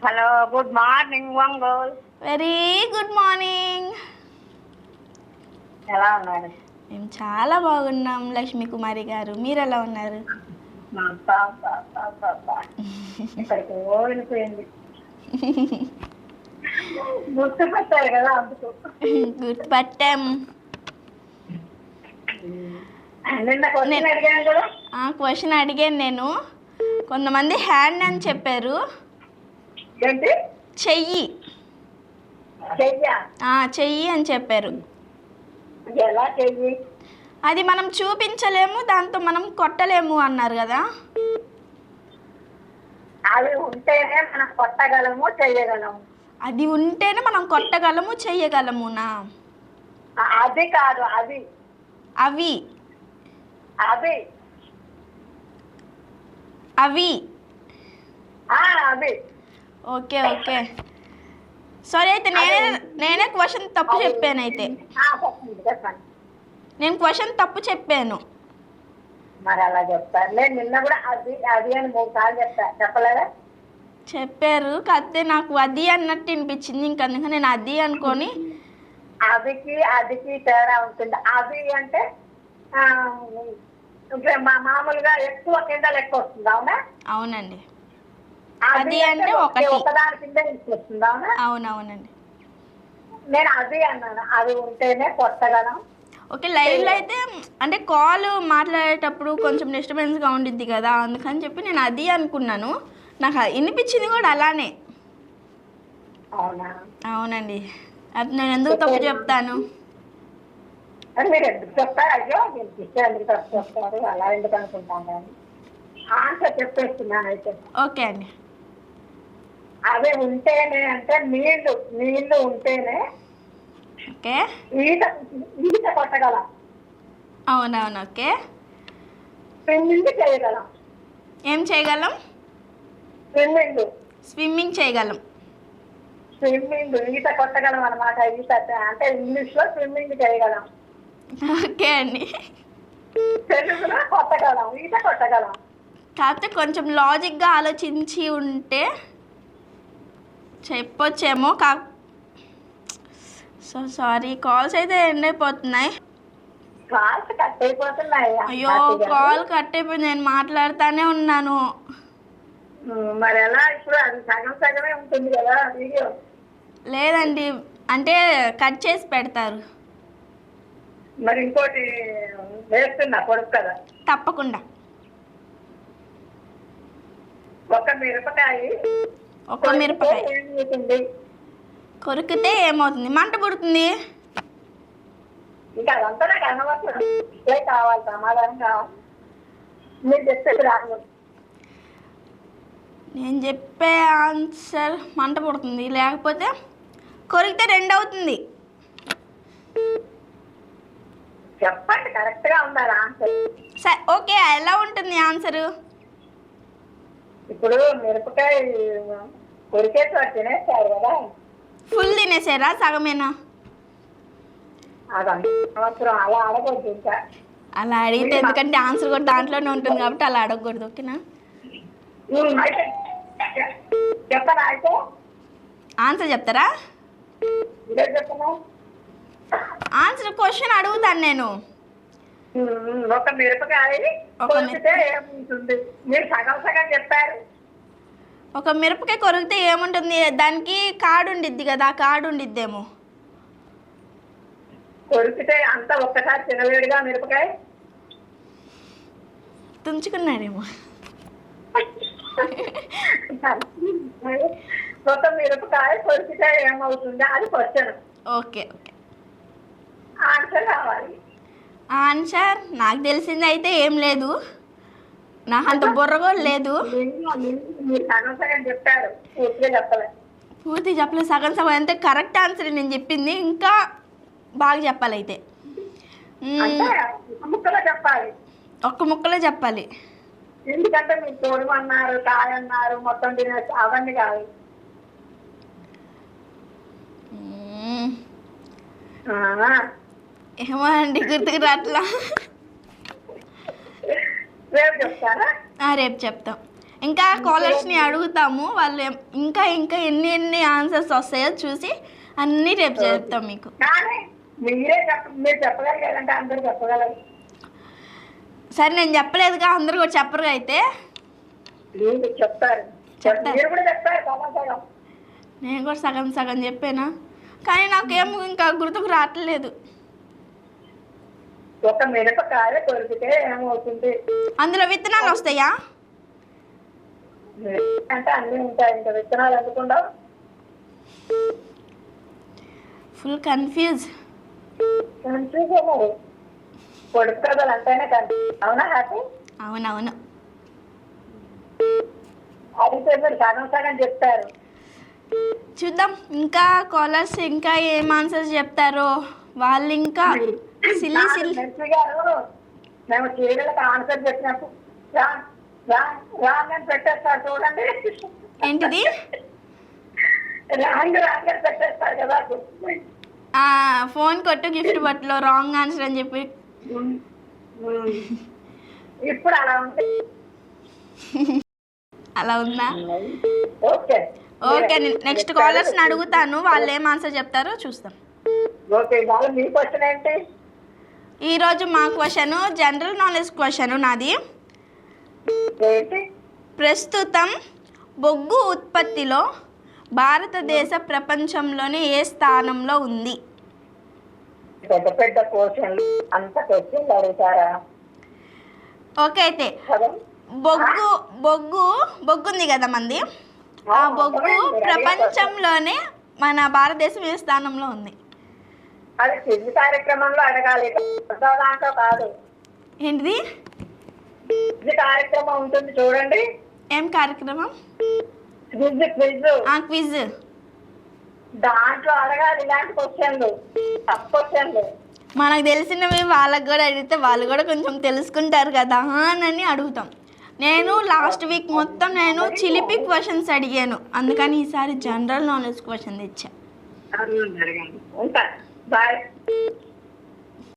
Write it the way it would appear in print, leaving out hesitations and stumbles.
Hello, good morning Ongole. Very good morning. ఎలా ఉన్నారు? మేము చాలా బాగున్నాం లక్ష్మీ కుమారి గారు, మీరు ఎలా ఉన్నారు? ఇక్కడికి వెళ్ళిపోయింది. గుర్తుపట్టారు కదా అందుకు. గుర్తుపట్టాం. నిన్న క్వశ్చన్ అడిగాను కూడా. క్వశ్చన్ అడిగాను నేను. కొంతమంది హ్యాండ్ అని చెప్పారు. ఏంటి? చెయ్యి. చెయ్యి అని చెప్పారు. ఎలా చెయ్యి? అది మనం చూపించలేము, దాంతో మనం కొట్టలేము అన్నారు కదా. అవి ఉంటేనే మనం కొట్టగలము, చెయ్యగలము. అది ఉంటేనే మనం కొట్టగలము, చెయ్యగలమునా? అది కాదు, అది. అవి అవి అవి అవి. Okay okay, sorry. అయితే నేనే క్వశ్చన్ తప్పు చెప్పాను. అయితే నేను క్వశ్చన్ తప్పు చెప్పాను. మరి అలా చెప్తారు. నేను నిన్న కూడా అది అది అని 3 సార్లు చెప్పలేదా? చెప్పారు, కాకపోతే నాకు అది అన్నట్టు వినిపించింది. ఇంకా అందుకని నేను అది అనుకొని. అదికి అదికి తేడా ఉంటుంది. అది అంటే మామూలుగా ఎక్కువ కింద లెక్క వస్తుంది, అవునా? అవునండి. అది అంటే ఒకదాని కింద వస్తుంది, అవునా? అవునవునండి. నేను అది అన్నాను, అది ఉంటేనే కొట్టగలం. ఓకే, లైవ్లో అయితే అంటే కాల్ మాట్లాడేటప్పుడు కొంచెం డిస్టర్బెన్స్గా ఉండిద్ది కదా, అందుకని చెప్పి నేను అది అనుకున్నాను. నాకు వినిపించింది కూడా అలానే. అవునా? అవునండి. అది నేను ఎందుకు తప్పు చెప్తాను? మీరు ఎందుకు చెప్తారు? అయ్యో మీరు ఇష్టం ఎందుకు తప్పు చెప్తారు, అలా ఎందుకు అనుకుంటాను. కానీ ఆన్సర్ చెప్పేస్తున్నాను అయితే. ఓకే అండి. అవి ఉంటేనే అంటే నీళ్లు ఉంటేనే ఓకే, ఈత కొట్టగలం. అవునవును. ఓకే, స్విమ్మింగ్ చేయగలం. ఏం చేయగలం? స్విమ్మింగ్ చేయగలం. ఈత కొట్టగలం అనమాట. ఈత అంటే ఇంగ్లీష్ లో స్విమ్మింగ్ చేయగలం. ఓకే అండి. తెలుగులో కొట్టగలం, ఈత కొట్టగలం. కాకపోతే కొంచెం లాజిక్గా ఆలోచించి ఉంటే చెప్పొచ్చేమో. సో సారీ, కాల్స్ అయితే ఎండ్ అయిపోతున్నాయి. కాల్స్ కట్ అయిపోతున్నాయి. అయ్యో, కాల్ కట్ అయిపోయింది, నేను మాట్లాడుతూనే ఉన్నాను. మరి ఎలా? ఇప్పుడు అది సగం సగమే ఉంటుంది కదా వీడియో. లేదండి, అంటే కట్ చేసి పెడతారు. మరి ఇంకోటి వేస్తున్నా, కొడుకు కదా. తప్పకుండా. ఒక మిరపకాయ ఏమవుతుంది? కొరికితే ఏమవుతుంది? మంట పుడుతుంది. ఇంకా అదంతా నాకు అనవసరం. కావాలి, సమాధానం కావాలి. మీరు చెప్పేది రాదు. నేను చెప్పే ఆన్సర్ మంట పుడుతుంది, లేకపోతే కొరికితే 2 అవుతుంది. చెప్పండి, కరెక్ట్ గా ఉండాలి ఆన్సర్. సరే ఓకే, ఎలా ఉంటుంది ఆన్సరు? ఇప్పుడు మిరపకాయ కొరికేసి వాడు తినేస్తారు కదా. ఫుల్ తినేసారా, సగమేనా? అదంతా అవసరం, అలా అడగొద్దు. ఇంకా అలా అడిగితే, ఎందుకంటే ఆన్సర్ కూడా దాంట్లోనే ఉంటుంది కాబట్టి అలా అడగకూడదు. ఓకేనా? చెప్పనా అయితే? ఆన్సర్ చెప్తారా? ఆన్సర్ క్వశ్చన్ అడుగుతాను నేను. ఒక మిరపకాయ కొరికితే ఏముంటుంది? మీరు సగం సగం చెప్పారు. ఒక మిరపకాయ కొరికితే ఏముంటుంది? దానికి కాడు ఉండిద్ది కదా, ఆ కాడు ఉండిద్దేమో. కొరికితే అంతా ఒక్కసారి తినలేడుగా మిరపకాయ. తుంచుకున్నాడేమో. ఒక మిరపకాయ కొరికితే ఏమవుతుంది? అది క్వశ్చన్. ఓకే ఓకే, ఆన్సర్ కావాలి. ఆన్సర్ నాకు తెలిసింది అయితే ఏం లేదు, నాకు అంత బుర్ర కూడా లేదు. మీరు సగం సగం చెప్పారు, పూర్తిగా చెప్పలేదు. పూర్తి చెప్పలేదు, సగం సగం. అంటే కరెక్ట్ ఆన్సర్ నేను చెప్పింది, ఇంకా బాగా చెప్పాలి. అయితే ముక్కలో చెప్పాలి, ఒక్క ముక్కలో చెప్పాలి. ఎందుకంటే మీరు తోడు అన్నారు, కాయ అన్నారు, మొత్తం తినేసి అవన్నీ కాదు. ఏమో అండి, గుర్తుకు రాట్లా. రేపు చెప్తారా? రేపు చెప్తాం. ఇంకా కాలర్స్ని అడుగుతాము, వాళ్ళు ఇంకా ఇంకా ఎన్ని ఆన్సర్స్ వస్తాయో చూసి అన్నీ రేపు చెప్తాం మీకు. కానీ మీరు చెప్పగలిగారంటే అందరూ చెప్పగలరు. సరే నేను చెప్పలేదుగా, అందరూ కూడా చెప్పరుగా అయితే. చెప్తారు. మీరు కూడా చెప్తారు సగం. నేను కూడా సగం సగం చెప్పానా, కానీ నాకేమో ఇంకా గుర్తుకు రావట్లేదు. ఒక మిరపకాయ కొరికితే ఏమవుతుంది? అందులో విత్తనాలు వస్తాయా? అంటే అన్నీ ఉంటాయి, ఇంకా విత్తనాలు ఎందుకుండా? Full confuse. పొడుపు కథలు అంటేనే కన్ఫ్యూజ్. అవునా హ్యాపీ? అవునవును. అయితే మీరు సగం సగం చెప్తారు. చూద్దాం ఇంకా కాలర్స్ ఇంకా ఏం ఆన్సర్స్ చెప్తారో. వాళ్ళు ఇంకా సిల్లి గారు మేము చీరలకు ఆన్సర్ చెప్పినప్పుడు రాంగ్ అని పెట్టేస్తారు చూడండి. ఏంటిది? రాంగ్ అని పెట్టేస్తారు కదా. ఫోన్ కొట్టు గిఫ్ట్ బట్టలో రాంగ్ ఆన్సర్ అని చెప్పి. ఇప్పుడు అలా ఉంది. అలా ఉందా? ఓకే ఓకే, నెక్స్ట్ కాలర్స్ని అడుగుతాను, వాళ్ళు ఏం ఆన్సర్ చెప్తారో చూస్తాం. ఓకే, ఇవాళ మీ క్వశ్చన్ ఏంటి? ఈరోజు మా క్వశ్చన్ జనరల్ నాలెడ్జ్ క్వశ్చన్ నాది. ఏంటి? ప్రస్తుతం బొగ్గు ఉత్పత్తిలో భారతదేశ ప్రపంచంలోనే ఏ స్థానంలో ఉంది? పెద్ద పెద్ద క్వశ్చన్లు అంత క్వశ్చన్లు అడుగుతారా? ఓకే, అయితే బొగ్గు ఉంది కదా మంది, ఆ బొగ్గు ప్రపంచంలోనే మన భారతదేశం ఏ స్థానంలో ఉంది? అది క్విజ్ కార్యక్రమంలో అడగాలి, దాంట్లో కాదు. ఏంటిది? క్విజ్ కార్యక్రమం ఉంటుంది చూడండి. ఏం కార్యక్రమం? క్విజ్. దాంట్లో అడగాలి ఇలాంటి క్వశ్చన్లు, టఫ్ క్వశ్చన్లు. మనకు తెలిసినవి వాళ్ళకి కూడా అడిగితే వాళ్ళు కూడా కొంచెం తెలుసుకుంటారు కదా అని అడుగుతాం. నేను లాస్ట్ వీక్ మొత్తం నేను చిలిపి క్వశ్చన్స్ అడిగాను, అందుకని ఈసారి జనరల్ నాలెడ్జ్ క్వశ్చన్ తెచ్చా. ఉంటా. బాయ్.